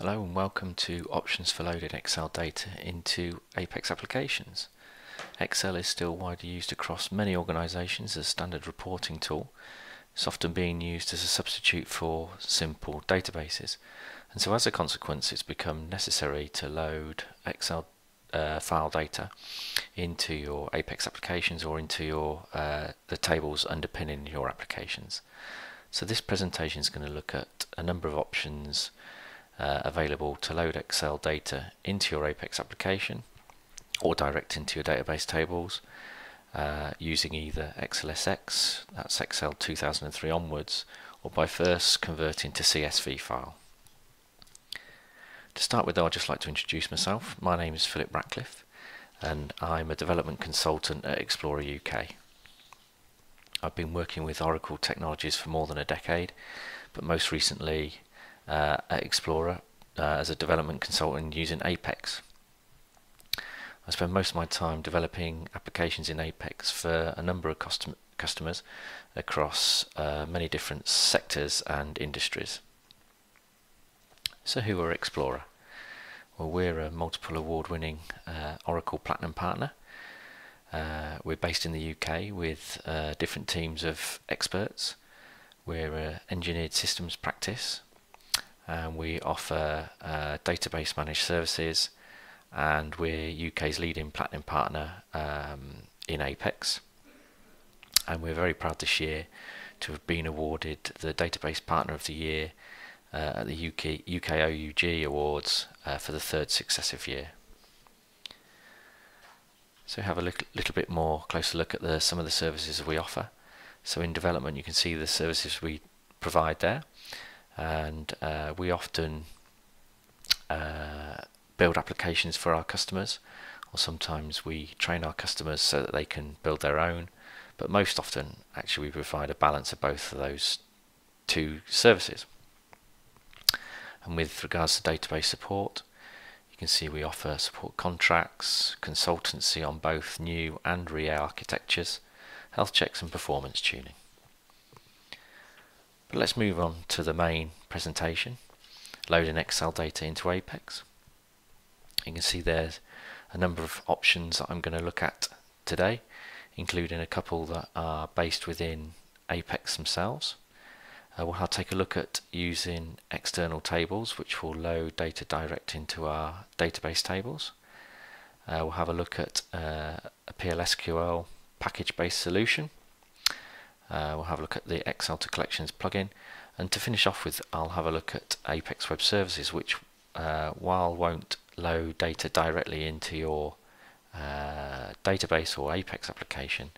Hello and welcome to options for loading Excel data into Apex applications. Excel is still widely used across many organisations as a standard reporting tool. It's often being used as a substitute for simple databases, and so as a consequence it's become necessary to load Excel file data into your Apex applications or into your the tables underpinning your applications. So this presentation is going to look at a number of options available to load Excel data into your Apex application or direct into your database tables using either AAS, that's Excel 2003 onwards, or by first converting to CSV file. To start with, I'd just like to introduce myself. My name is Ratcliffe and I'm a development consultant at Explorer UK. I've been working with Oracle technologies for more than a decade, but most recently at Explorer as a development consultant using Apex. I spend most of my time developing applications in Apex for a number of customers across many different sectors and industries. So who are Explorer? Well, we're a multiple award-winning Oracle Platinum partner. We're based in the UK with different teams of experts. We're an engineered systems practice, and we offer database managed services, and we're UK's leading platinum partner in Apex, and we're very proud this year to have been awarded the Database Partner of the Year at the UKOUG Awards for the third successive year. So have a little bit more closer look at some of the services we offer. So in development you can see the services we provide there, and we often build applications for our customers, or sometimes we train our customers so that they can build their own, but most often actually we provide a balance of both of those two services. And with regards to database support, you can see we offer support contracts, consultancy on both new and re-architectures, health checks and performance tuning. But let's move on to the main presentation, loading Excel data into Apex. You can see there's a number of options that I'm going to look at today, including a couple that are based within Apex themselves. We'll take a look at using external tables which will load data direct into our database tables. We'll have a look at a PLSQL package based solution. We'll have a look at the Excel to Collections plugin, and to finish off with I'll have a look at Apex Web Services, which while won't load data directly into your database or Apex application,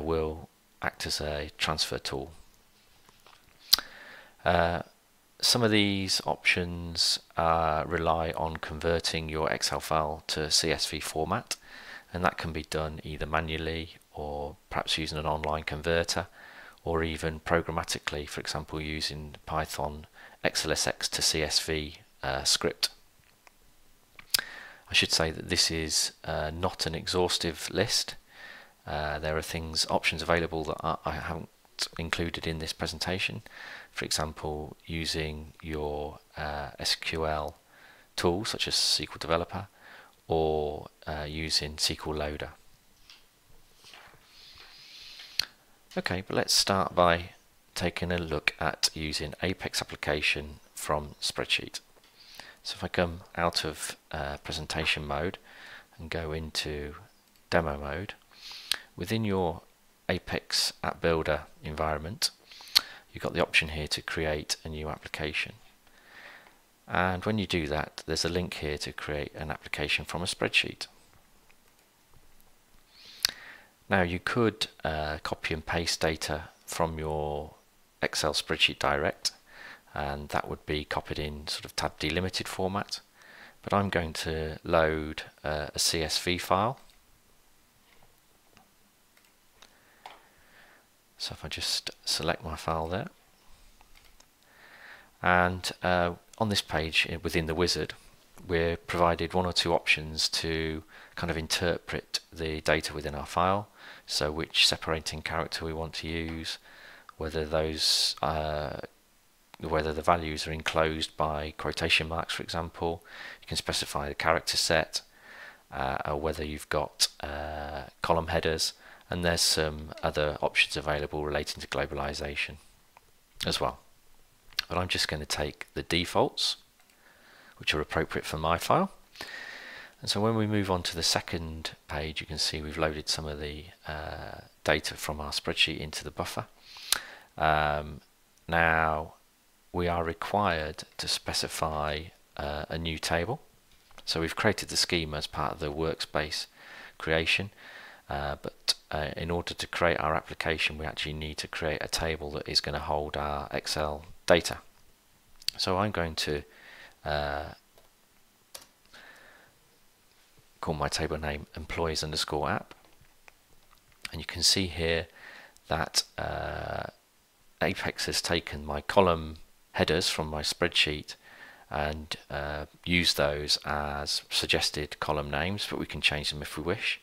will act as a transfer tool. Some of these options rely on converting your Excel file to CSV format, and that can be done either manually or perhaps using an online converter, or even programmatically, for example using Python AASX to CSV script. I should say that this is not an exhaustive list. There are options available that I haven't included in this presentation. For example, using your SQL tools such as SQL Developer, or using SQL Loader. Okay, but let's start by taking a look at using Apex application from spreadsheet. So if I come out of presentation mode and go into demo mode, within your Apex App Builder environment, you've got the option here to create a new application. And when you do that, there's a link here to create an application from a spreadsheet. Now you could copy and paste data from your Excel spreadsheet direct, and that would be copied in sort of tab delimited format, but I'm going to load a CSV file. So if I just select my file there, and on this page within the wizard we're provided one or two options to kind of interpret the data within our file, so which separating character we want to use, whether those whether the values are enclosed by quotation marks, for example. You can specify the character set, or whether you've got column headers, and there's some other options available relating to globalization as well. But I'm just going to take the defaults, which are appropriate for my file. And so when we move on to the second page, you can see we've loaded some of the data from our spreadsheet into the buffer. Now we are required to specify a new table. So we've created the schema as part of the workspace creation, but in order to create our application, we actually need to create a table that is going to hold our Excel data. So I'm going to call my table name employees_app, and you can see here that Apex has taken my column headers from my spreadsheet and use those as suggested column names, but we can change them if we wish.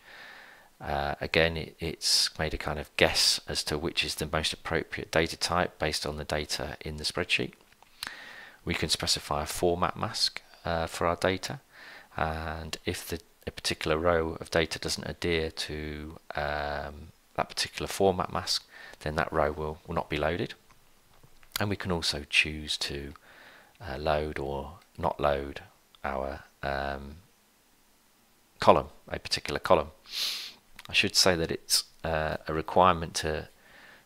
Again, it's made a kind of guess as to which is the most appropriate data type based on the data in the spreadsheet. We can specify a format mask for our data, and if a particular row of data doesn't adhere to that particular format mask, then that row will not be loaded. And we can also choose to load or not load our column, a particular column. I should say that it's a requirement to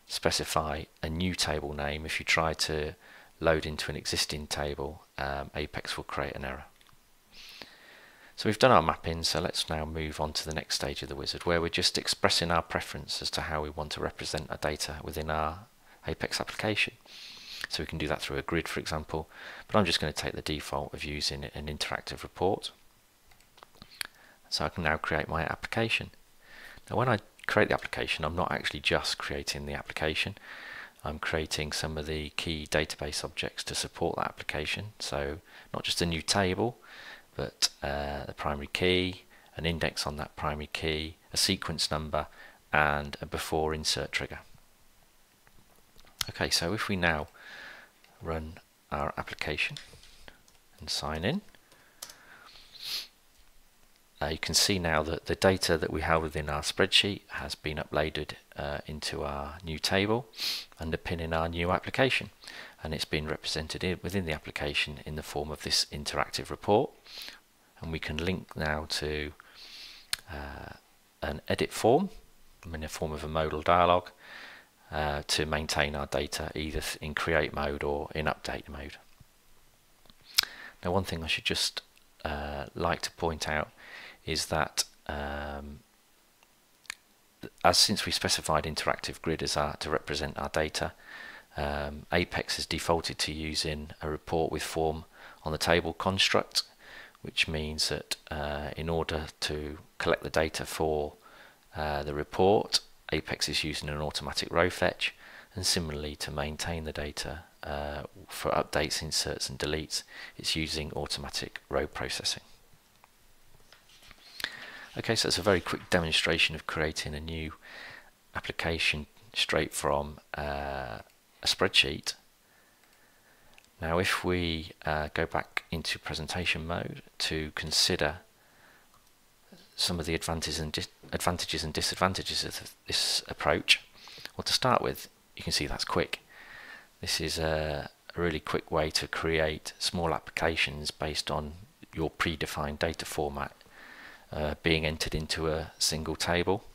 specify a new table name. If you try to load into an existing table, Apex will create an error. So we've done our mapping, so let's now move on to the next stage of the wizard, where we're just expressing our preference as to how we want to represent our data within our Apex application. So we can do that through a grid, for example, but I'm just going to take the default of using an interactive report. So I can now create my application. Now when I create the application, I'm not actually just creating the application, I'm creating some of the key database objects to support that application. So not just a new table, but the primary key, an index on that primary key, a sequence number, and a before insert trigger. Okay, so if we now run our application and sign in, you can see now that the data that we have within our spreadsheet has been uploaded into our new table, underpinning our new application, and it's been represented within the application in the form of this interactive report. And we can link now to an edit form in the form of a modal dialog to maintain our data either in create mode or in update mode. Now one thing I should just like to point out is that since we specified interactive grid as to represent our data, Apex has defaulted to using a report with form on the table construct, which means that in order to collect the data for the report, Apex is using an automatic row fetch, and similarly to maintain the data for updates, inserts and deletes, it's using automatic row processing. Okay, so it's a very quick demonstration of creating a new application straight from a spreadsheet. Now if we go back into presentation mode to consider some of the advantages and disadvantages of this approach, well, to start with, you can see that's quick. This is a really quick way to create small applications based on your predefined data format being entered into a single table,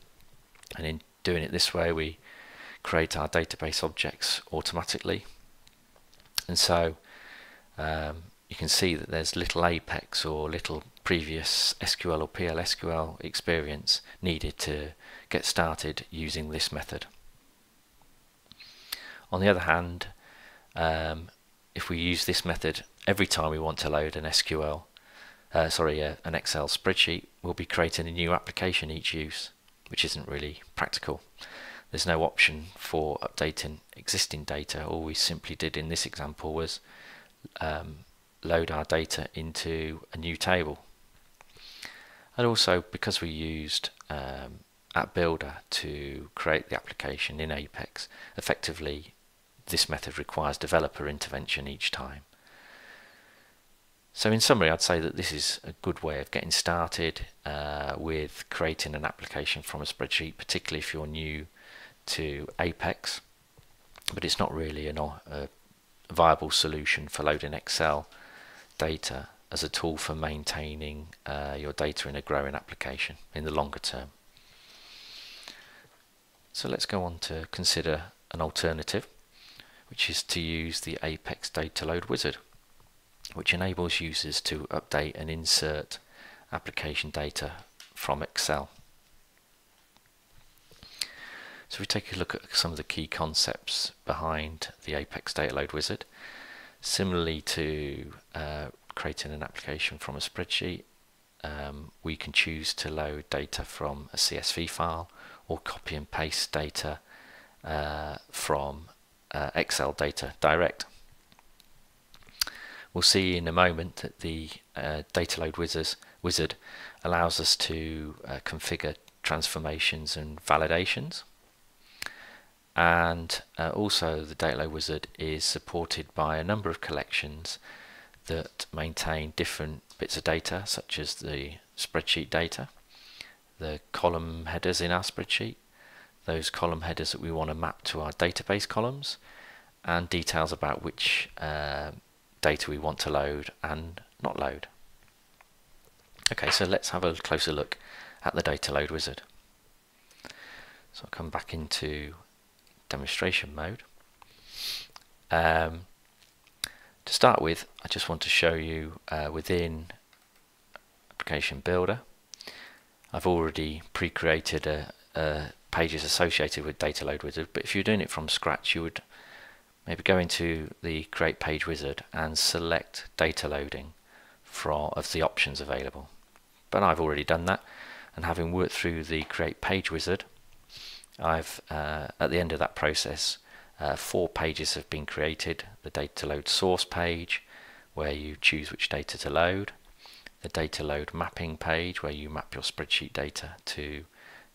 and in doing it this way we create our database objects automatically. And so you can see that there's little Apex or little previous SQL or PLSQL experience needed to get started using this method. On the other hand, if we use this method every time we want to load an an Excel spreadsheet, we'll be creating a new application each use, which isn't really practical. There's no option for updating existing data. All we simply did in this example was load our data into a new table. And also, because we used App Builder to create the application in Apex, effectively this method requires developer intervention each time. So in summary, I'd say that this is a good way of getting started with creating an application from a spreadsheet, particularly if you're new to Apex, but it's not really a viable solution for loading Excel data as a tool for maintaining your data in a growing application in the longer term. So let's go on to consider an alternative, which is to use the Apex Data Load Wizard, which enables users to update and insert application data from Excel. So if we take a look at some of the key concepts behind the Apex Data Load Wizard, similarly to creating an application from a spreadsheet, we can choose to load data from a CSV file or copy and paste data from Excel data direct. We'll see in a moment that the Data Load Wizard allows us to configure transformations and validations, and also the Data Load Wizard is supported by a number of collections that maintain different bits of data, such as the spreadsheet data, the column headers in our spreadsheet, those column headers that we want to map to our database columns, and details about which data we want to load and not load. Okay, so let's have a closer look at the Data Load Wizard. So I'll come back into demonstration mode. To start with, I just want to show you within Application Builder, I've already pre-created pages associated with Data Load Wizard, but if you're doing it from scratch, you would maybe go into the Create Page Wizard and select data loading of the options available. But I've already done that, and having worked through the Create Page Wizard, I've at the end of that process, 4 pages have been created: the data load source page, where you choose which data to load; the data load mapping page, where you map your spreadsheet data to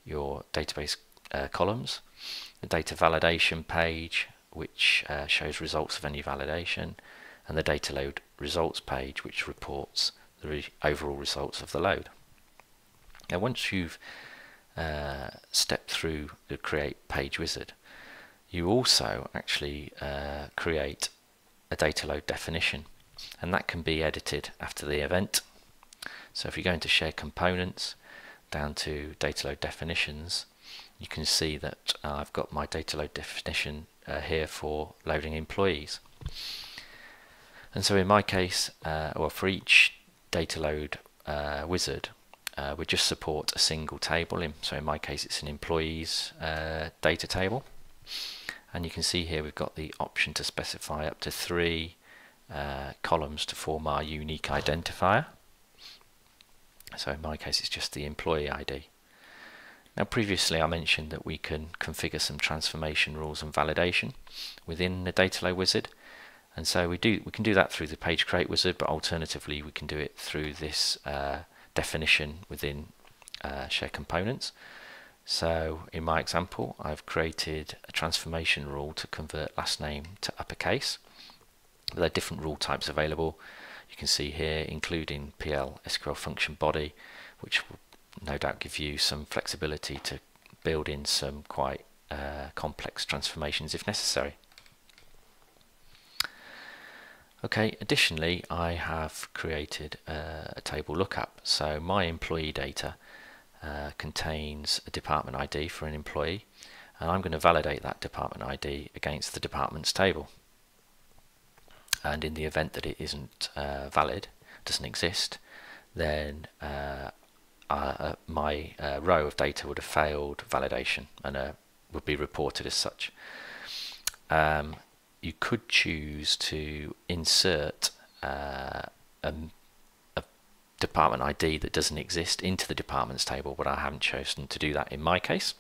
your database columns; the data validation page, which shows results of any validation; and the data load results page, which reports the overall results of the load. Now, once you've stepped through the Create Page Wizard, you also actually create a data load definition, and that can be edited after the event. So if you go into Share Components, down to Data Load Definitions, you can see that I've got my data load definition here for loading employees. And so in my case, or for each data load wizard, we just support a single table. So in my case, it's an employees data table. And you can see here we've got the option to specify up to 3 columns to form our unique identifier. So in my case, it's just the employee ID. Now, previously I mentioned that we can configure some transformation rules and validation within the Data Load Wizard, and so we can do that through the Page Create Wizard, but alternatively we can do it through this definition within Share Components. So in my example, I've created a transformation rule to convert last name to uppercase. There are different rule types available. You can see here, including PL SQL function body, which will no doubt give you some flexibility to build in some quite complex transformations if necessary. Okay, additionally, I have created a table lookup. So my employee data contains a department ID for an employee, and I'm going to validate that department ID against the departments table. And in the event that it isn't valid, doesn't exist, then my row of data would have failed validation and would be reported as such. You could choose to insert a department ID that doesn't exist into the departments table, but I haven't chosen to do that in my case.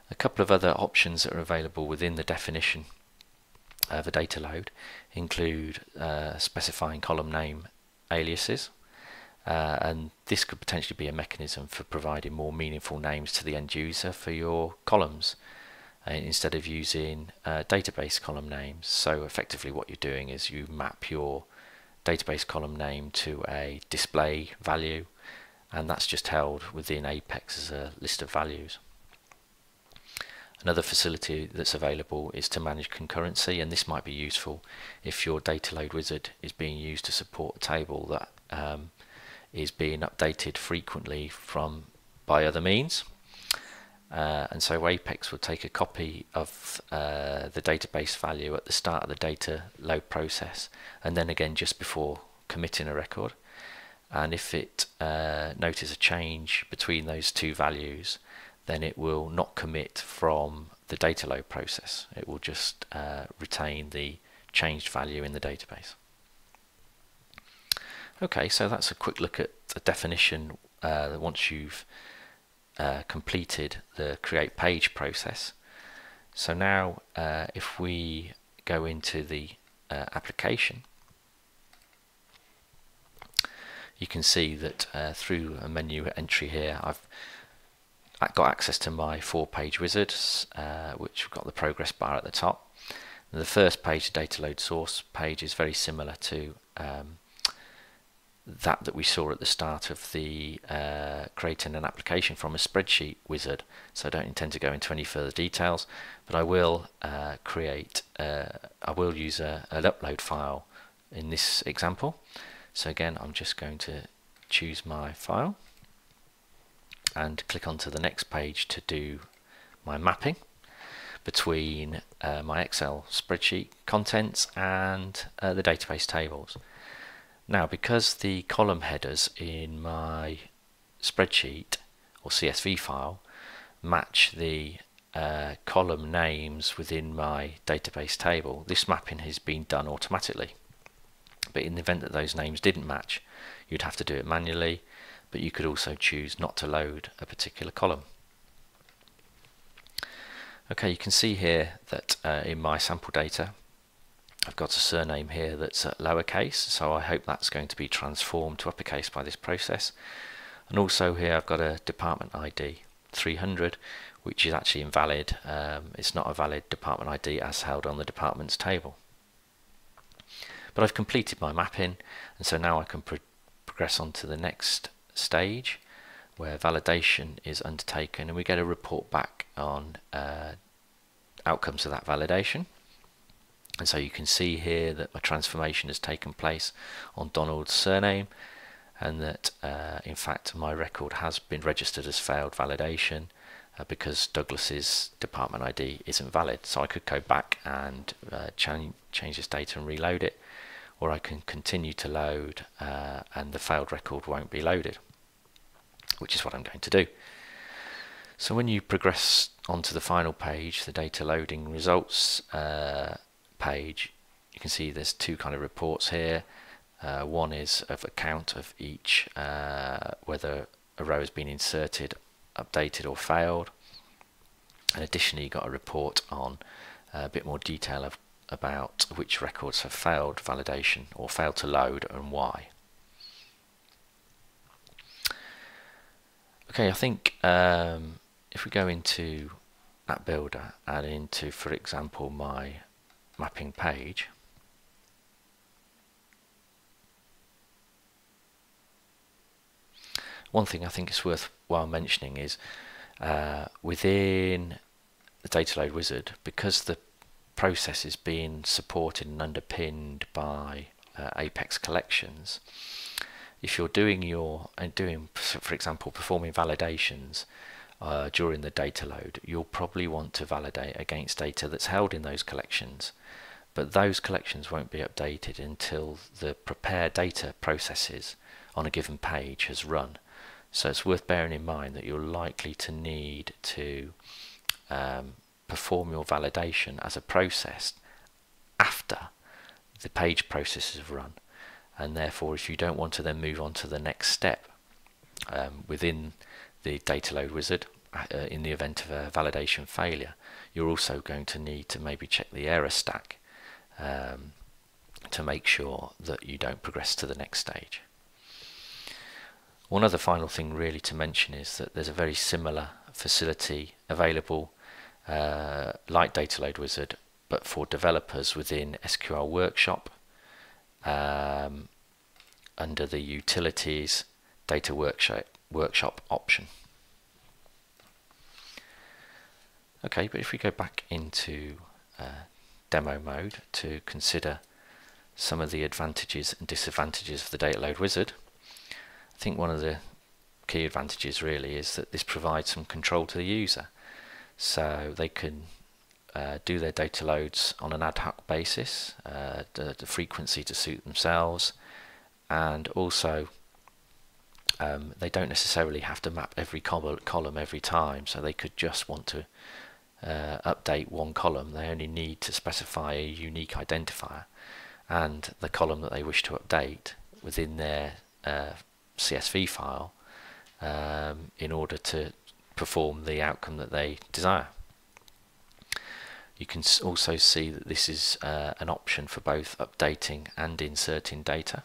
A couple of other options that are available within the definition of a data load include specifying column name aliases, and this could potentially be a mechanism for providing more meaningful names to the end user for your columns. instead of using database column names. So effectively what you're doing is you map your database column name to a display value, and that's just held within Apex as a list of values. Another facility that's available is to manage concurrency, and this might be useful if your data load wizard is being used to support a table that is being updated frequently by other means. And so Apex will take a copy of the database value at the start of the data load process, and then again just before committing a record. And if it notices a change between those two values, then it will not commit from the data load process. It will just retain the changed value in the database. Okay, so that's a quick look at the definition once you've completed the create page process. So now if we go into the application, you can see that through a menu entry here I've got access to my 4-page wizard, which have got the progress bar at the top. And the first page, the data load source page, is very similar to that we saw at the start of the creating an application from a spreadsheet wizard. So I don't intend to go into any further details, but I will I will use an upload file in this example. So again, I'm just going to choose my file and click onto the next page to do my mapping between my Excel spreadsheet contents and the database tables. Now, because the column headers in my spreadsheet or CSV file match the column names within my database table, this mapping has been done automatically. But in the event that those names didn't match, you'd have to do it manually, but you could also choose not to load a particular column. Okay, you can see here that in my sample data I've got a surname here that's at lowercase, so I hope that's going to be transformed to uppercase by this process. And also here I've got a department ID 300, which is actually invalid. It's not a valid department ID as held on the departments table. But I've completed my mapping, and so now I can progress on to the next stage where validation is undertaken, and we get a report back on outcomes of that validation. And so you can see here that my transformation has taken place on Donald's surname, and that in fact my record has been registered as failed validation because Douglas's department ID isn't valid. So I could go back and change this data and reload it, or I can continue to load and the failed record won't be loaded, which is what I'm going to do. So when you progress onto the final page, the data loading results page, you can see there's two kind of reports here. One is of a count of each, whether a row has been inserted, updated or failed. And additionally, you've got a report on a bit more detail about which records have failed validation or failed to load and why. Okay, I think if we go into App Builder and into, for example, my mapping page, one thing I think is worthwhile mentioning is within the data load wizard, because the process is being supported and underpinned by Apex collections, if you're doing for example, performing validations during the data load, you'll probably want to validate against data that's held in those collections, but those collections won't be updated until the prepare data processes on a given page has run. So it's worth bearing in mind that you're likely to need to perform your validation as a process after the page processes have run, and therefore if you don't want to then move on to the next step within the data load wizard in the event of a validation failure, you're also going to need to maybe check the error stack to make sure that you don't progress to the next stage. One other final thing really to mention is that there's a very similar facility available like Data Load Wizard, but for developers within SQL Workshop, under the Utilities Data Workshop option. Okay, but if we go back into demo mode to consider some of the advantages and disadvantages of the Data Load Wizard, I think one of the key advantages really is that this provides some control to the user, so they can do their data loads on an ad hoc basis, the frequency to suit themselves, and also they don't necessarily have to map every column every time, so they could just want to update one column. They only need to specify a unique identifier and the column that they wish to update within their CSV file in order to perform the outcome that they desire. You can also see that this is an option for both updating and inserting data.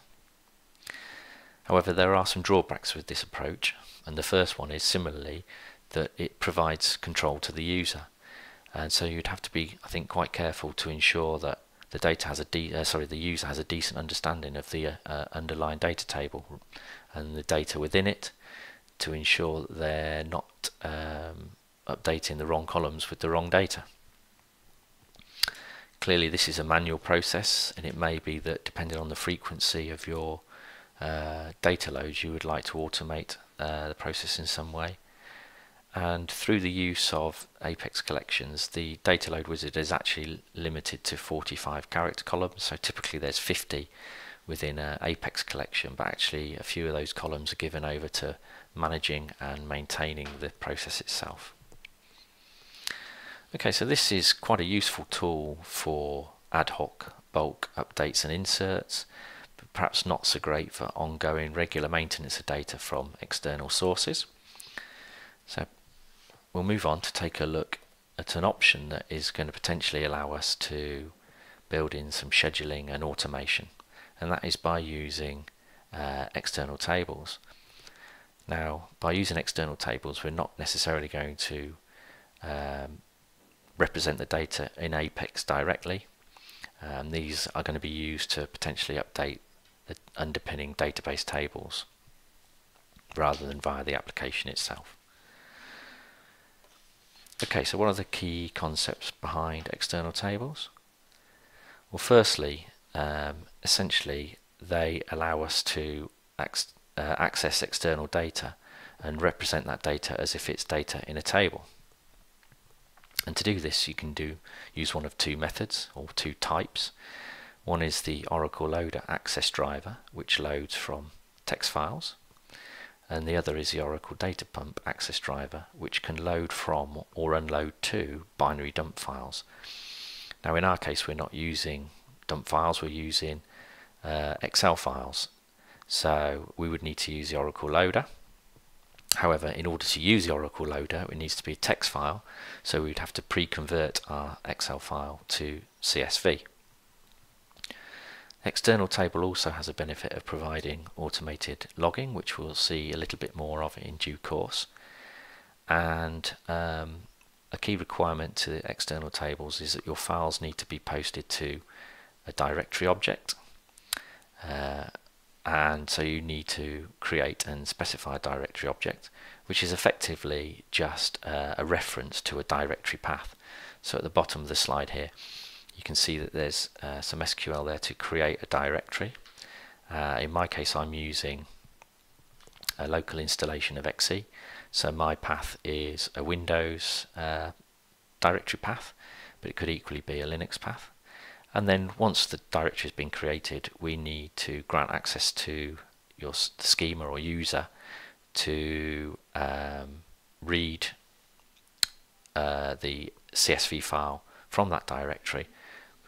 However, there are some drawbacks with this approach, and the first one is similarly that it provides control to the user, and so you'd have to be, I think, quite careful to ensure that the data has the user has a decent understanding of the underlying data table and the data within it, to ensure that they're not updating the wrong columns with the wrong data. Clearly this is a manual process, and it may be that depending on the frequency of your data loads you would like to automate the process in some way. And through the use of Apex collections, the Data Load Wizard is actually limited to 45 character columns, so typically there's 50 within an Apex collection, but actually a few of those columns are given over to managing and maintaining the process itself. Okay, so this is quite a useful tool for ad hoc bulk updates and inserts, but perhaps not so great for ongoing regular maintenance of data from external sources. So we'll move on to take a look at an option that is going to potentially allow us to build in some scheduling and automation, and that is by using external tables. Now, by using external tables, we're not necessarily going to represent the data in Apex directly. These are going to be used to potentially update the underpinning database tables rather than via the application itself. Okay, so what are the key concepts behind external tables? Well, firstly, essentially they allow us to access external data and represent that data as if it's data in a table. And to do this you can use one of two methods, or two types. One is the Oracle Loader Access Driver, which loads from text files, and the other is the Oracle Data Pump Access Driver, which can load from or unload to binary dump files. Now in our case we're not using dump files, we're using Excel files, so we would need to use the Oracle Loader. However, in order to use the Oracle Loader it needs to be a text file, so we'd have to pre-convert our Excel file to CSV. External table also has a benefit of providing automated logging, which we'll see a little bit more of in due course. And a key requirement to external tables is that your files need to be posted to a directory object, and so you need to create and specify a directory object, which is effectively just a reference to a directory path. So at the bottom of the slide here you can see that there's some SQL there to create a directory. In my case I'm using a local installation of XE, so my path is a Windows directory path, but it could equally be a Linux path. And then once the directory has been created, we need to grant access to your schema or user to read the CSV file from that directory,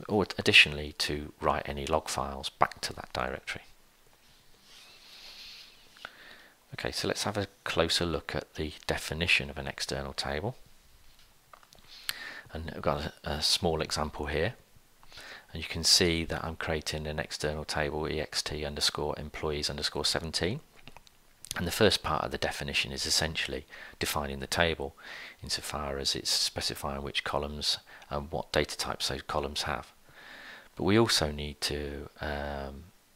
or additionally to write any log files back to that directory. Okay, so let's have a closer look at the definition of an external table. And I've got a small example here, and you can see that I'm creating an external table ext_employees_17. And the first part of the definition is essentially defining the table insofar as it's specifying which columns and what data types those columns have. But we also need to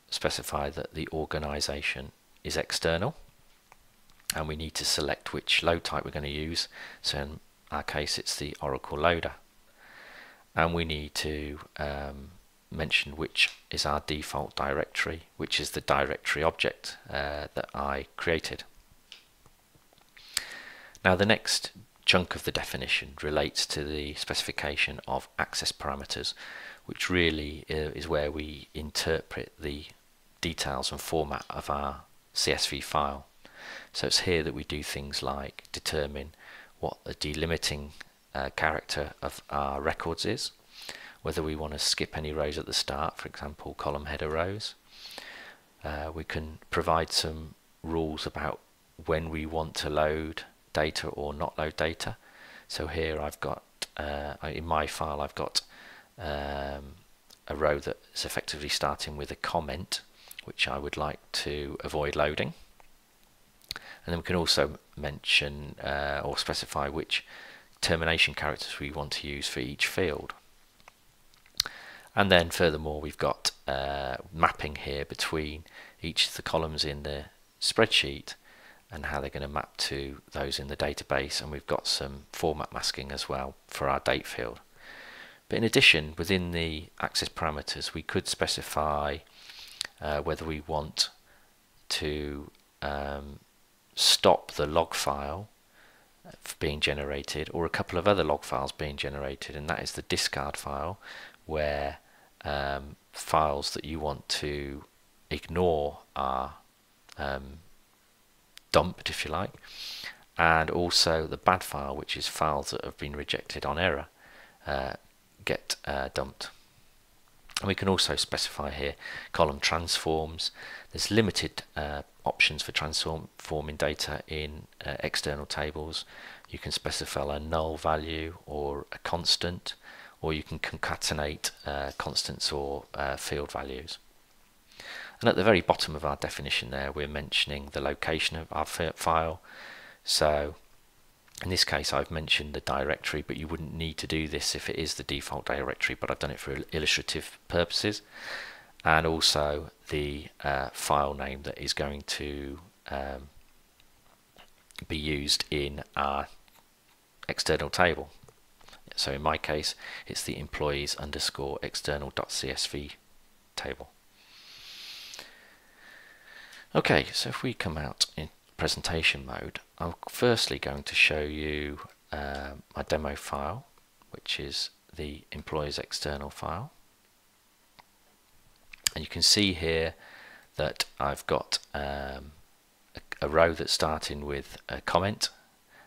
specify that the organisation is external, and we need to select which load type we're going to use. So in our case it's the Oracle loader, and we need to mention which is our default directory, which is the directory object that I created. Now the next chunk of the definition relates to the specification of access parameters, which really is where we interpret the details and format of our CSV file. So it's here that we do things like determine what the delimiting character of our records is, whether we want to skip any rows at the start, for example column header rows. We can provide some rules about when we want to load data or not load data. So here I've got, in my file I've got a row that is effectively starting with a comment which I would like to avoid loading. And then we can also mention or specify which termination characters we want to use for each field. And then furthermore we've got mapping here between each of the columns in the spreadsheet and how they're going to map to those in the database, and we've got some format masking as well for our date field. But in addition, within the access parameters we could specify whether we want to stop the log file being generated or a couple of other log files being generated, and that is the discard file, where files that you want to ignore are dumped, if you like, and also the bad file, which is files that have been rejected on error, get dumped. And we can also specify here column transforms. There's limited options for transforming data in external tables. You can specify a null value or a constant, or you can concatenate constants or field values. And at the very bottom of our definition there we're mentioning the location of our file. So in this case I've mentioned the directory, but you wouldn't need to do this if it is the default directory, but I've done it for illustrative purposes. And also the file name that is going to be used in our external table. So in my case it's the employees underscore external.csv table. Okay, so if we come out in presentation mode, I'm firstly going to show you my demo file, which is the employees external file. And you can see here that I've got a row that's starting with a comment,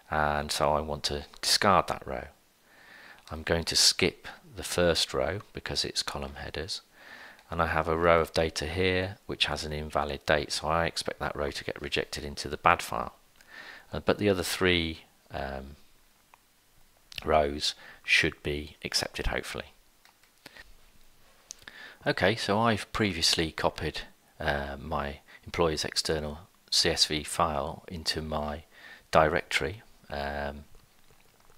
and so I want to discard that row. I'm going to skip the first row because it's column headers, and I have a row of data here which has an invalid date, so I expect that row to get rejected into the bad file. But the other three rows should be accepted, hopefully. Okay, so I've previously copied my employees external CSV file into my directory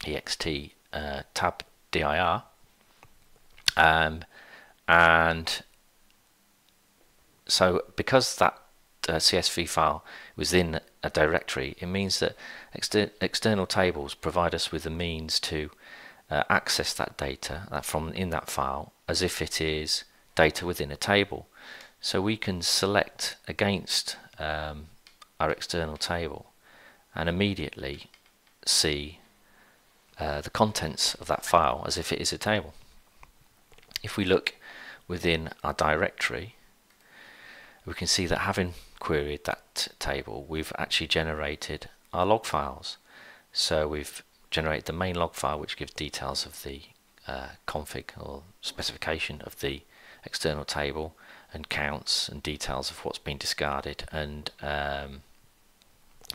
ext tab dir, and so because that CSV file was in a directory, it means that external tables provide us with the means to access that data from in that file as if it is data within a table. So we can select against our external table and immediately see the contents of that file as if it is a table. If we look within our directory, we can see that having queried that table, we've actually generated our log files. So we've generated the main log file, which gives details of the config or specification of the external table, and counts and details of what's been discarded and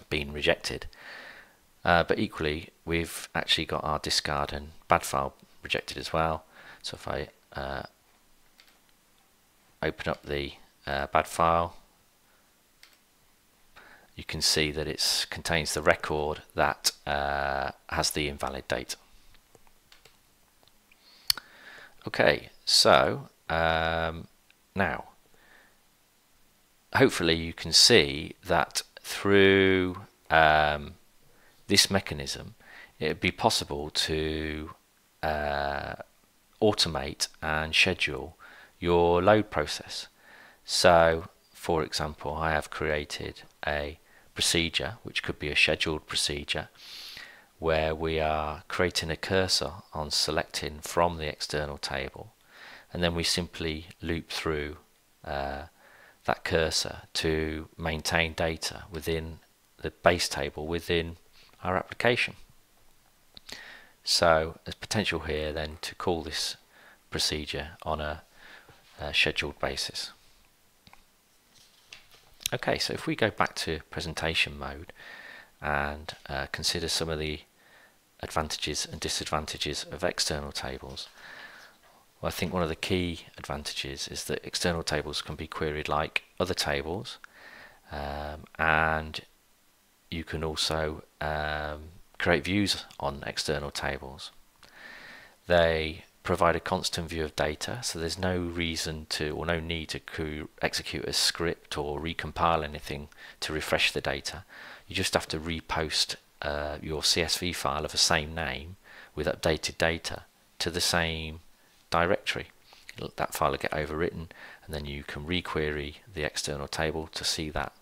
been rejected. But equally, we've actually got our discard and bad file rejected as well. So if I open up the bad file, you can see that it contains the record that has the invalid date. Okay, so now hopefully you can see that through this mechanism it would be possible to automate and schedule your load process. So for example, I have created a procedure which could be a scheduled procedure where we are creating a cursor on selecting from the external table, and then we simply loop through that cursor to maintain data within the base table within our application. So there's potential here then to call this procedure on a scheduled basis. Okay, so if we go back to presentation mode and consider some of the advantages and disadvantages of external tables, well, I think one of the key advantages is that external tables can be queried like other tables, and you can also create views on external tables. They provide a constant view of data, so there's no reason to, or no need to execute a script or recompile anything to refresh the data. You just have to repost your CSV file of the same name with updated data to the same directory. That file will get overwritten, and then you can requery the external table to see that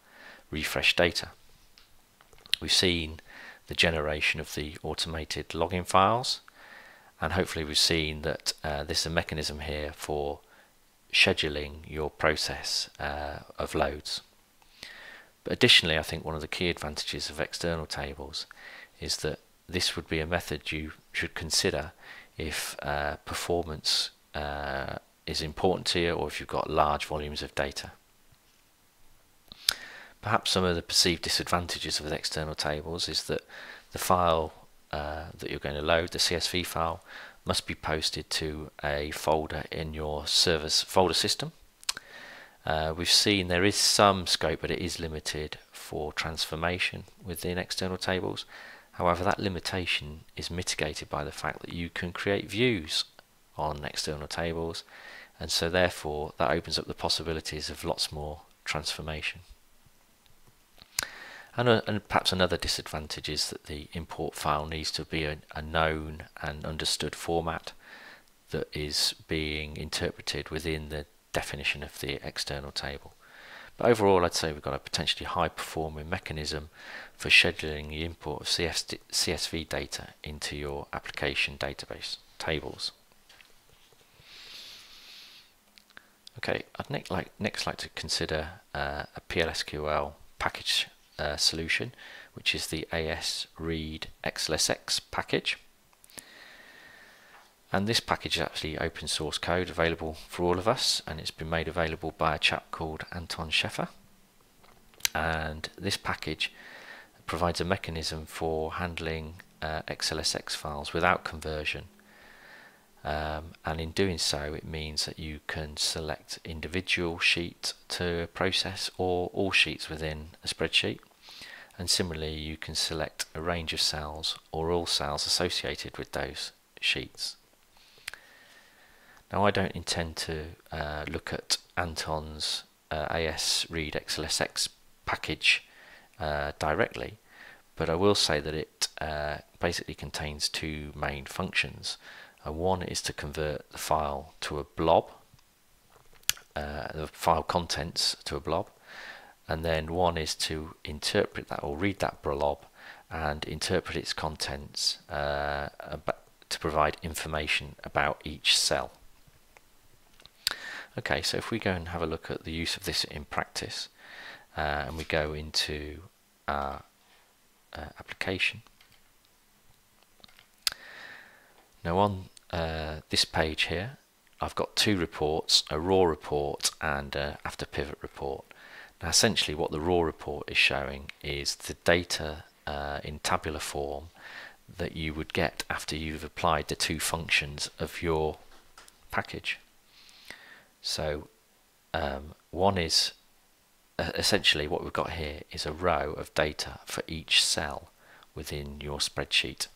refreshed data. We've seen the generation of the automated login files, and hopefully we've seen that there's a mechanism here for scheduling your process of loads. But additionally, I think one of the key advantages of external tables is that this would be a method you should consider if performance is important to you, or if you've got large volumes of data. Perhaps some of the perceived disadvantages of the external tables is that the file that you're going to load, the CSV file, must be posted to a folder in your server's folder system. We've seen there is some scope, but it is limited for transformation within external tables. However, that limitation is mitigated by the fact that you can create views on external tables, and so therefore that opens up the possibilities of lots more transformation. And perhaps another disadvantage is that the import file needs to be a known and understood format that is being interpreted within the definition of the external table. But overall, I'd say we've got a potentially high performing mechanism for scheduling the import of CSV data into your application database tables. Okay, I'd next like to consider a PLSQL package solution, which is the AAS Readxlsx Package. And this package is actually open source code available for all of us, and it's been made available by a chap called Anton Scheffer. And this package provides a mechanism for handling XLSX files without conversion. And in doing so, it means that you can select individual sheets to process or all sheets within a spreadsheet. And similarly, you can select a range of cells or all cells associated with those sheets. Now, I don't intend to look at Anton's AAS Readxlsx package directly, but I will say that it basically contains two main functions. One is to convert the file to a blob, the file contents to a blob, and then one is to interpret that or read that blob and interpret its contents to provide information about each cell. Okay, so if we go and have a look at the use of this in practice, and we go into our application. Now on this page here, I've got two reports, a raw report and a after pivot report. Now essentially what the raw report is showing is the data in tabular form that you would get after you've applied the two functions of your package. So one is essentially what we've got here is a row of data for each cell within your spreadsheet.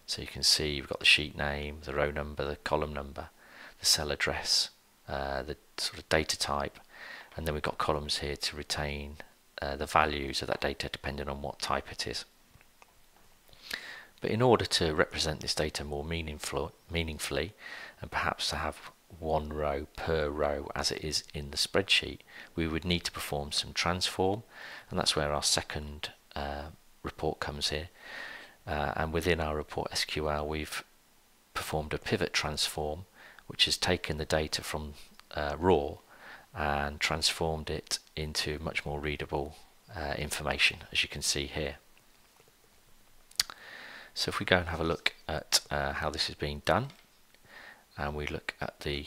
So you can see you've got the sheet name, the row number, the column number, the cell address, the sort of data type, and then we've got columns here to retain the values of that data depending on what type it is. But in order to represent this data more meaningfully, and perhaps to have one row per row as it is in the spreadsheet, we would need to perform some transform, and that's where our second report comes here. And within our report SQL, we've performed a pivot transform, which has taken the data from raw and transformed it into much more readable information, as you can see here. So if we go and have a look at how this is being done, and we look at the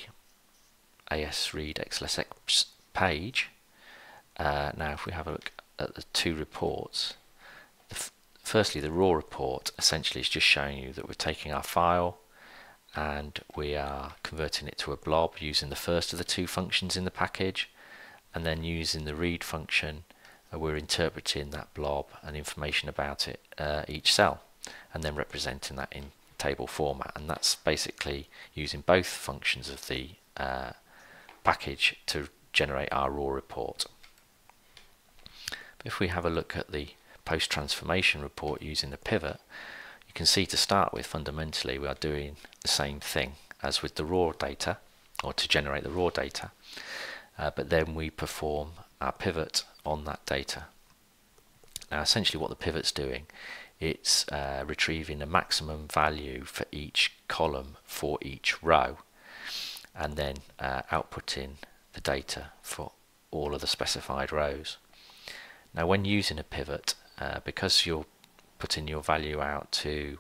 AAS Readxlsx page, now if we have a look at the two reports, firstly the raw report essentially is just showing you that we're taking our file and we are converting it to a blob using the first of the two functions in the package, and then using the read function we're interpreting that blob and information about it, each cell, and then representing that in table format. And that's basically using both functions of the package to generate our raw report. But if we have a look at the post-transformation report using the pivot, you can see to start with fundamentally we are doing the same thing as with the raw data, or to generate the raw data, but then we perform our pivot on that data. Now essentially what the pivot's doing, it's retrieving a maximum value for each column for each row, and then outputting the data for all of the specified rows. Now when using a pivot, because you're putting your value out to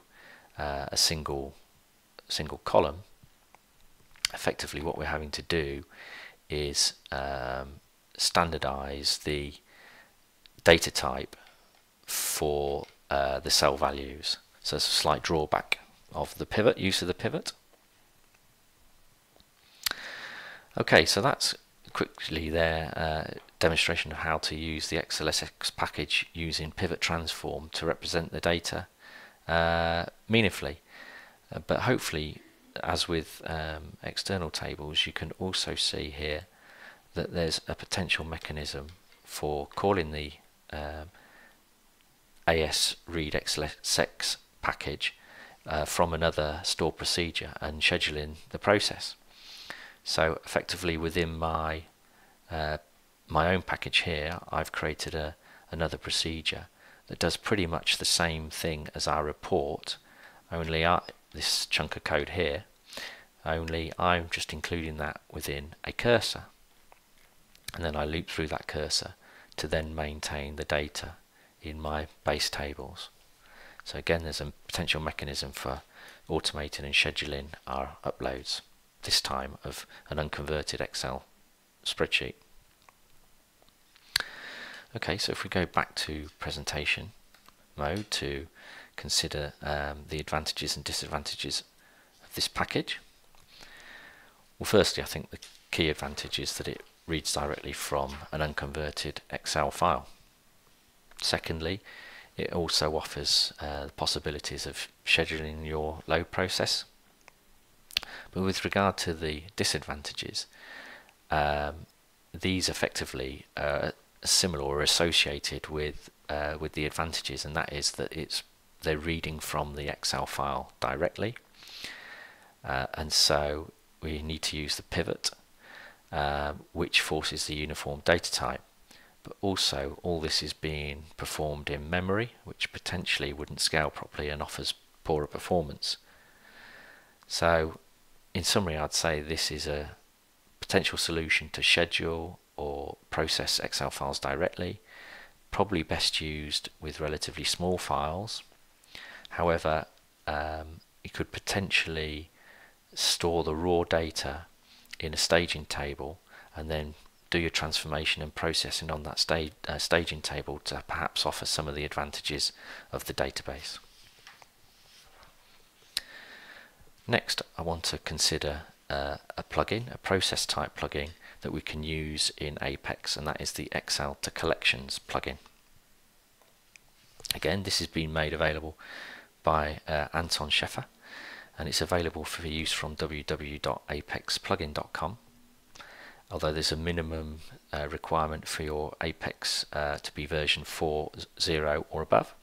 a single column, effectively what we're having to do is standardize the data type for the cell values. So it's a slight drawback of the pivot, use of the pivot. Okay, so that's quickly there demonstration of how to use the AAS package using pivot transform to represent the data meaningfully. But hopefully, as with external tables, you can also see here that there's a potential mechanism for calling the AAS Readxlsx package from another stored procedure and scheduling the process. So effectively within my my own package here, I've created another procedure that does pretty much the same thing as our report, only this chunk of code here, only I'm just including that within a cursor, and then I loop through that cursor to then maintain the data in my base tables. So again, there's a potential mechanism for automating and scheduling our uploads, this time of an unconverted Excel spreadsheet. Okay, so if we go back to presentation mode to consider the advantages and disadvantages of this package. Well, firstly, I think the key advantage is that it reads directly from an unconverted Excel file. Secondly, it also offers the possibilities of scheduling your load process. But with regard to the disadvantages, these effectively are similar or associated with the advantages, and that is that they're reading from the Excel file directly, and so we need to use the pivot, which forces the uniform data type. But also all this is being performed in memory, which potentially wouldn't scale properly and offers poorer performance. So in summary, I'd say this is a potential solution to schedule or process Excel files directly, probably best used with relatively small files. However, you could potentially store the raw data in a staging table and then do your transformation and processing on that staging table to perhaps offer some of the advantages of the database. Next, I want to consider a plugin, a process type plugin, that we can use in Apex, and that is the Excel to Collections plugin. Again, this has been made available by Anton Scheffer, and it's available for use from www.apexplugin.com. Although there's a minimum requirement for your Apex to be version 4.0 or above.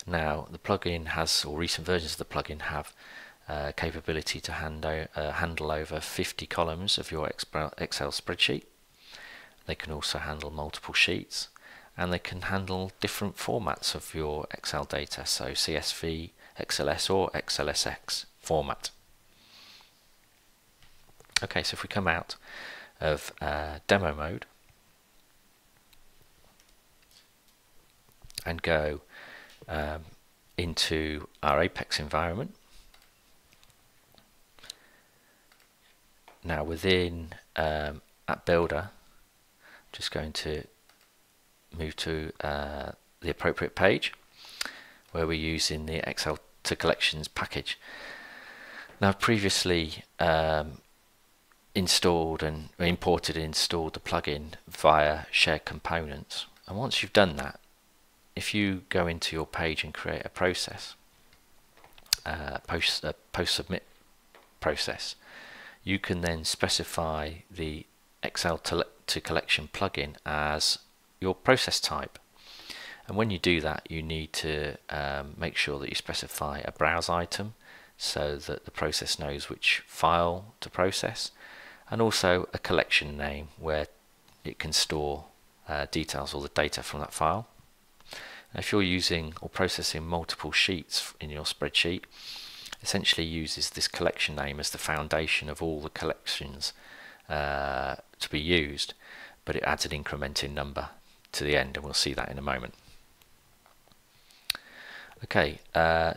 Now, the plugin has, or recent versions of the plugin have, capability to handle over 50 columns of your Excel spreadsheet. They can also handle multiple sheets, and they can handle different formats of your Excel data, so CSV, XLS or XLSX format. Okay, so if we come out of demo mode and go into our Apex environment, now within App Builder, just going to move to the appropriate page where we're using the Excel to Collections package. Now, I've previously installed and imported and installed the plugin via shared components, and once you've done that, if you go into your page and create a process, post submit process, you can then specify the Excel to Collection plugin as your process type. And when you do that, you need to make sure that you specify a browse item so that the process knows which file to process, and also a collection name where it can store details or the data from that file. Now, if you're using or processing multiple sheets in your spreadsheet, essentially uses this collection name as the foundation of all the collections to be used, but it adds an incrementing number to the end, and we'll see that in a moment. Okay,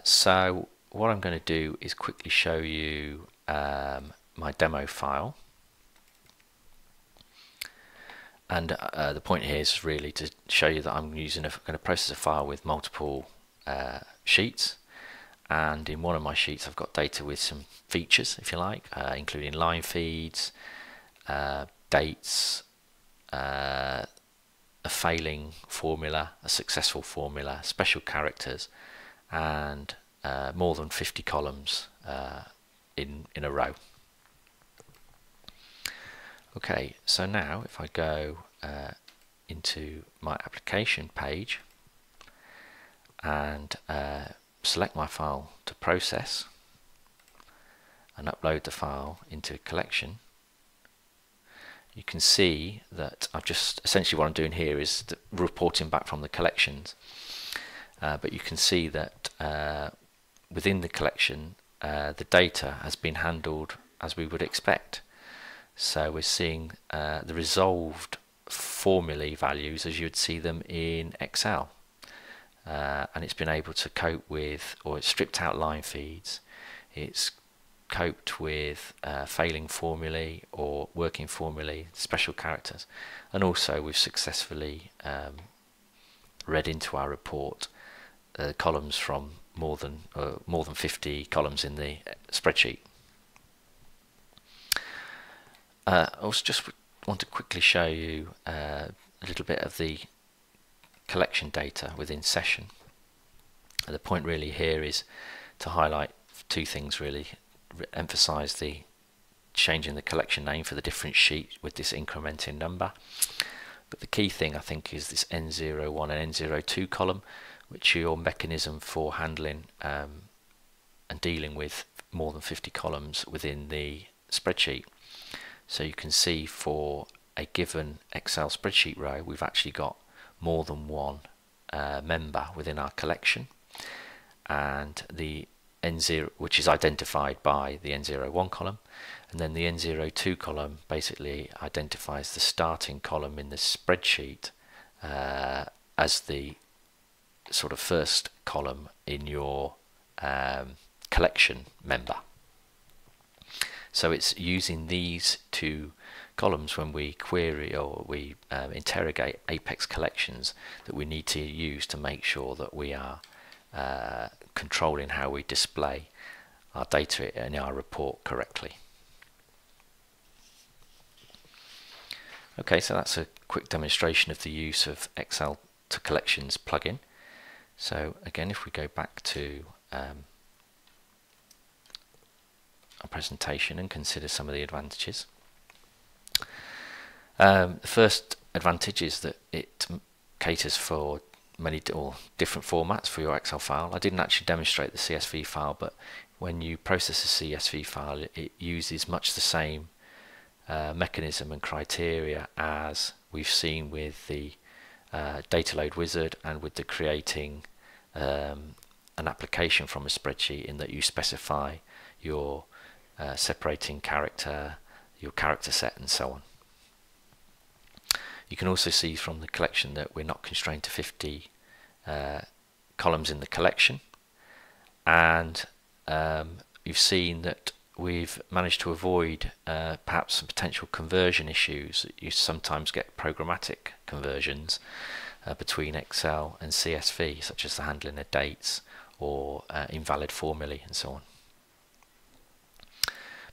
so what I'm going to do is quickly show you my demo file, and the point here is really to show you that I'm going to process a file with multiple sheets, and in one of my sheets I've got data with some features, if you like, including line feeds, dates, a failing formula, a successful formula, special characters, and more than 50 columns in a row. Okay, so now if I go into my application page and select my file to process and upload the file into a collection, you can see that I've just, essentially what I'm doing here is reporting back from the collections, but you can see that within the collection the data has been handled as we would expect. So we're seeing the resolved formulae values as you'd see them in Excel, and it's been able to cope with, or it's stripped out line feeds, it's coped with failing formulae or working formulae, special characters, and also we've successfully read into our report columns from more than 50 columns in the spreadsheet. I also just want to quickly show you a little bit of the collection data within Session. And the point really here is to highlight two things really. Emphasize the change in the collection name for the different sheet with this incrementing number. But the key thing I think is this N01 and N02 column, which are your mechanism for handling and dealing with more than 50 columns within the spreadsheet. So you can see for a given Excel spreadsheet row, we've actually got more than one member within our collection, and the N0, which is identified by the N01 column, and then the N02 column basically identifies the starting column in the spreadsheet as the sort of first column in your collection member. So it's using these two columns when we query or we interrogate Apex collections that we need to use to make sure that we are controlling how we display our data in our report correctly. Okay, so that's a quick demonstration of the use of Excel to Collections plugin. So again, if we go back to our presentation and consider some of the advantages. The first advantage is that it caters for many or different formats for your Excel file. I didn't actually demonstrate the CSV file, but when you process a CSV file, it uses much the same mechanism and criteria as we've seen with the data load wizard and with the creating an application from a spreadsheet, in that you specify your separating character, your character set, and so on. You can also see from the collection that we're not constrained to 50 columns in the collection, and you've seen that we've managed to avoid perhaps some potential conversion issues. You sometimes get programmatic conversions between Excel and CSV, such as the handling of dates or invalid formulae and so on.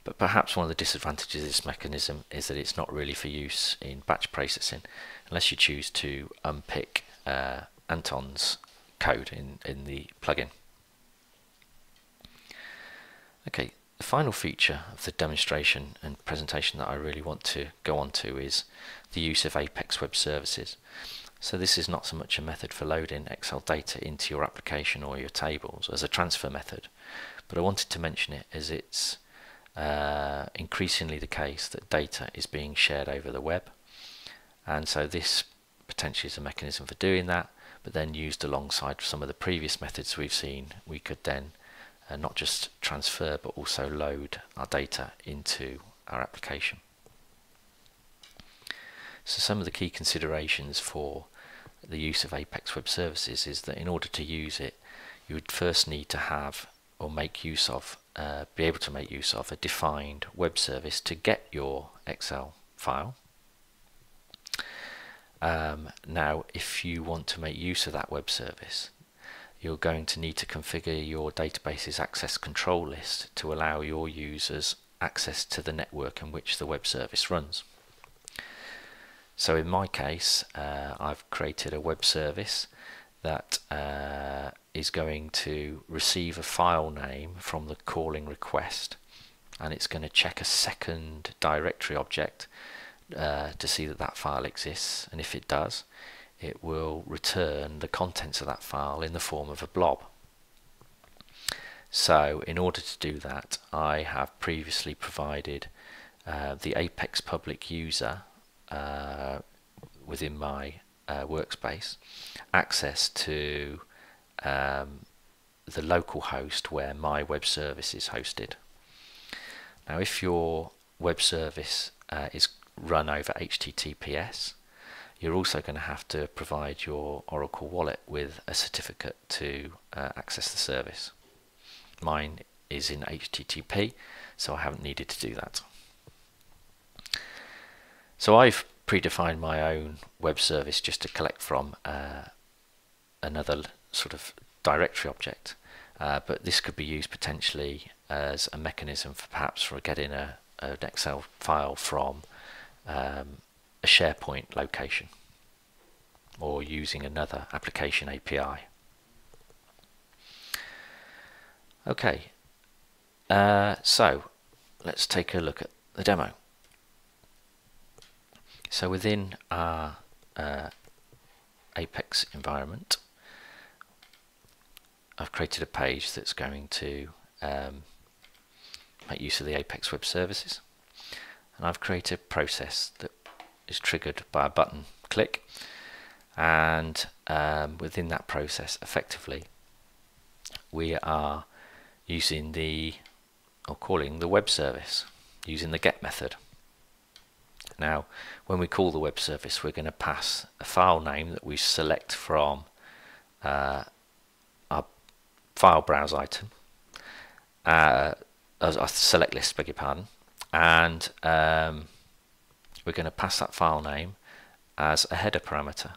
But perhaps one of the disadvantages of this mechanism is that it's not really for use in batch processing, unless you choose to unpick Anton's code in the plugin. Okay, the final feature of the demonstration and presentation that I really want to go on to is the use of Apex Web Services. So this is not so much a method for loading Excel data into your application or your tables as a transfer method, but I wanted to mention it as it's increasingly the case that data is being shared over the web, and so this potentially is a mechanism for doing that, but then used alongside some of the previous methods we've seen, we could then not just transfer but also load our data into our application. So some of the key considerations for the use of Apex Web Services is that in order to use it, you would first need to have or make use of be able to make use of a defined web service to get your Excel file. Now, if you want to make use of that web service, you're going to need to configure your database's access control list to allow your users access to the network in which the web service runs. So in my case, I've created a web service that is going to receive a file name from the calling request, and it's going to check a second directory object to see that that file exists, and if it does, it will return the contents of that file in the form of a blob. So in order to do that, I have previously provided the Apex public user within my workspace access to the local host where my web service is hosted. Now, if your web service is run over HTTPS, you're also going to have to provide your Oracle wallet with a certificate to access the service. Mine is in HTTP, so I haven't needed to do that. So I've predefined my own web service just to collect from another sort of directory object, but this could be used potentially as a mechanism for perhaps for getting an Excel file from a SharePoint location or using another application API. Okay, so let's take a look at the demo. So within our Apex environment, I've created a page that's going to make use of the Apex Web Services, and I've created a process that is triggered by a button click, and within that process effectively we are using calling the web service using the get method. Now, when we call the web service, we're going to pass a file name that we select from our file browse item, as our select list, beg your pardon, and we're going to pass that file name as a header parameter.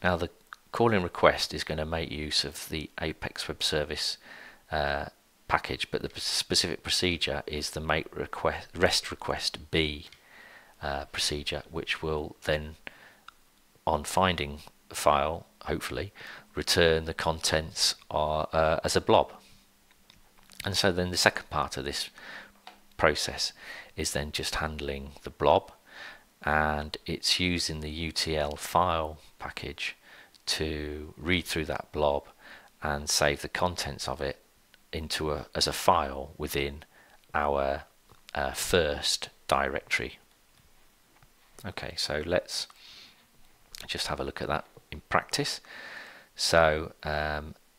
Now, the calling request is going to make use of the Apex Web Service package, but the specific procedure is the make request REST request B procedure, which will then, on finding the file, hopefully return the contents as a blob. And so then the second part of this process is then just handling the blob, and it's using the UTL file package to read through that blob and save the contents of it into as a file within our first directory. Okay, so let's just have a look at that in practice. So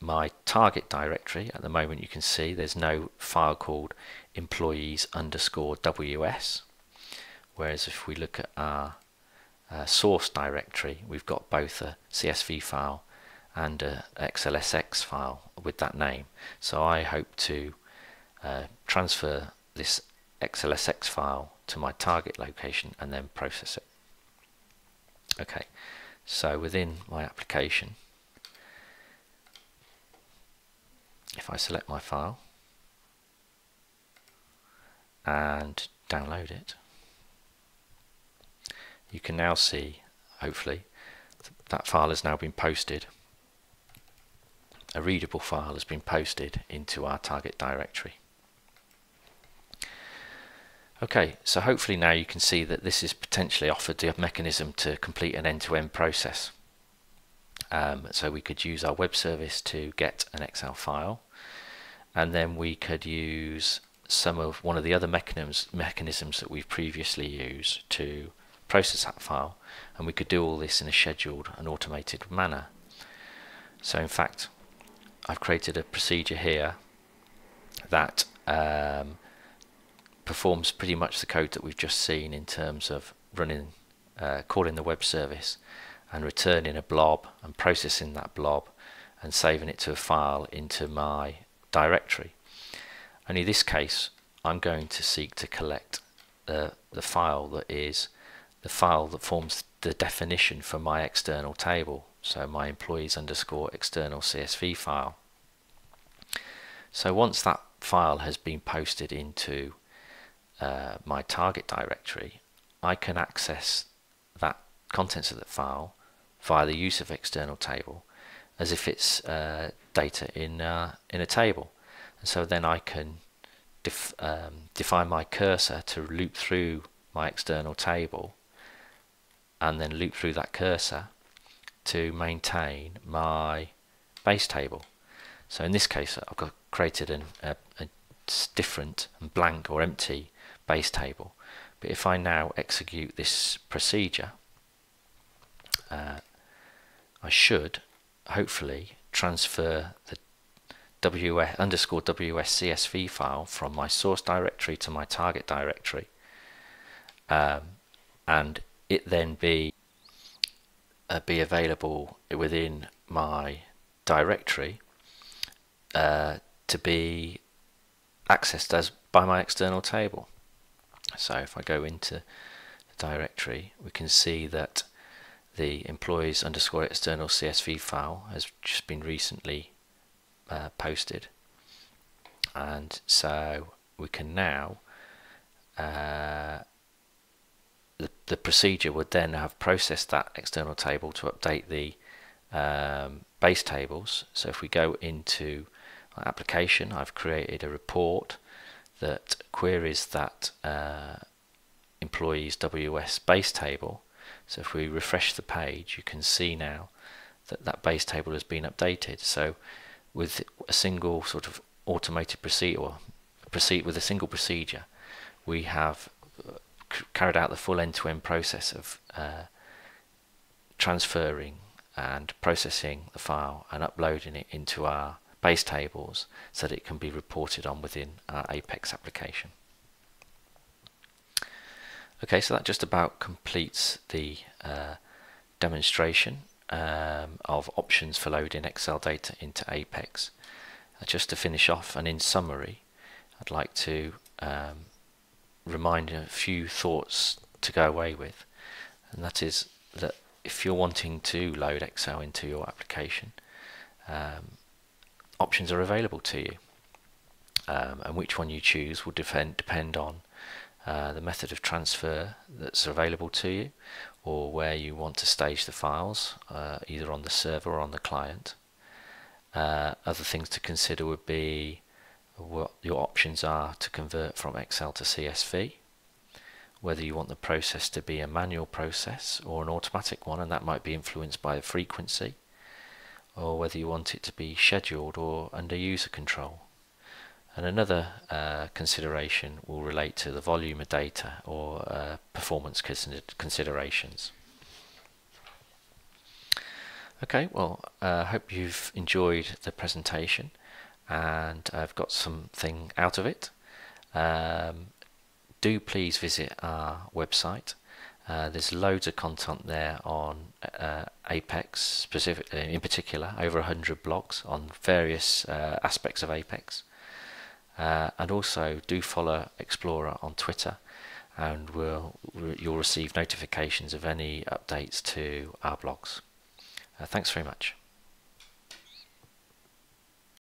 my target directory, at the moment you can see there's no file called employees_ws, whereas if we look at our source directory, we've got both a CSV file and a AAS file with that name. So I hope to transfer this AAS file to my target location and then process it. Okay, so within my application, if I select my file and download it, you can now see, hopefully, that file has now been posted. A readable file has been posted into our target directory. Okay, so hopefully now you can see that this is potentially offered the mechanism to complete an end-to-end process. So we could use our web service to get an Excel file, and then we could use one of the other mechanisms that we've previously used to process that file, and we could do all this in a scheduled and automated manner. So in fact, I've created a procedure here that performs pretty much the code that we've just seen in terms of running, calling the web service and returning a blob and processing that blob and saving it to a file into my directory. Only in this case, I'm going to seek to collect the file that is the file that forms the definition for my external table, so my employees_external CSV file. So once that file has been posted into my target directory, I can access that contents of the file via the use of external table as if it's data in a table. And so then I can define my cursor to loop through my external table and then loop through that cursor to maintain my base table. So in this case, I've created a different and blank or empty base table. But if I now execute this procedure, I should hopefully transfer the _ws CSV file from my source directory to my target directory, and it then be available within my directory to be accessed as by my external table. So if I go into the directory, we can see that the employees_external CSV file has just been recently posted, and so we can now the procedure would then have processed that external table to update the base tables. So if we go into my application, I've created a report that queries that employees WS base table. So if we refresh the page, you can see now that that base table has been updated. So with a single sort of automated procedure, or with a single procedure, we have carried out the full end-to-end process of transferring and processing the file and uploading it into our base tables so that it can be reported on within our Apex application. Okay, so that just about completes the demonstration of options for loading Excel data into Apex. Just to finish off, and in summary, I'd like to remind a few thoughts to go away with, and that is that if you're wanting to load Excel into your application, options are available to you, and which one you choose will depend on the method of transfer that's available to you, or where you want to stage the files, either on the server or on the client. Other things to consider would be what your options are to convert from Excel to CSV, whether you want the process to be a manual process or an automatic one, and that might be influenced by the frequency, or whether you want it to be scheduled or under user control. And another consideration will relate to the volume of data or performance considerations. Okay, well, I hope you've enjoyed the presentation and I've got something out of it. Do please visit our website. There's loads of content there on Apex, specifically, in particular, over 100 blogs on various aspects of Apex. And also do follow Explorer on Twitter, and you'll receive notifications of any updates to our blogs. Thanks very much.